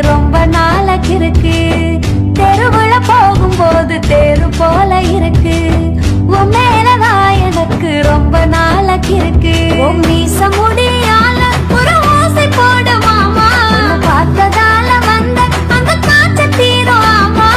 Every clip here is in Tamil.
ரொம்ப நாளைக்கு இருக்கு. தெருவுல போகும்போது தேரு போல இருக்கு. உன் மேலதான் எனக்கு ரொம்ப நாளைக்கு இருக்கு. உன் மீச முடியால ஒரு ஓசை போடு மாமா. பார்த்ததால வந்த அந்த காய்ச்ச தீரும் ஆமா.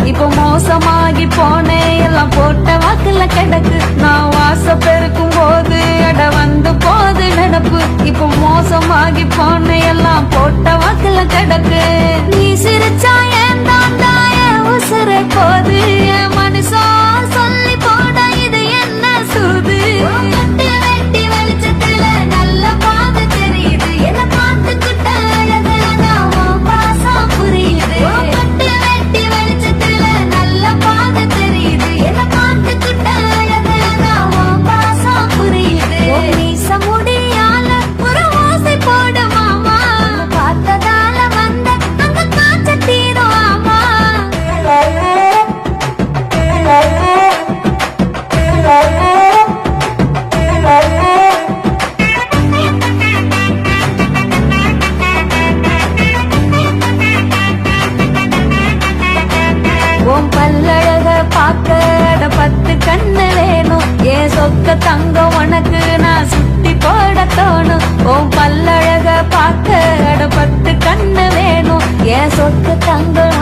இப்போ மோசமாகி போனேன் எல்லாம் போட்ட வாக்குல கிடக்கு. நான் வாச பெருக்கும் போது அட வந்து போது நினப்பு. இப்போ மோசமாகி போனேன் எல்லாம் போட்ட வாக்குல கிடக்கு. நீ சிரிச்சா ஏன் தாண்டாய உசுறு போது மனுஷா சொல்லி போட இது என்ன சூது. வெட்டி வெளிச்சத்துல நல்ல பாது தெரியுது. என்ன பார்த்துக்கிட்ட அழகுல பாசம் புரியுது. தங்கம் உனக்கு நான் சுத்தி போட தோணும். உன் பல்லழக பார்க்க 10 கண்ணு வேணும். என் சொத்து தங்கம்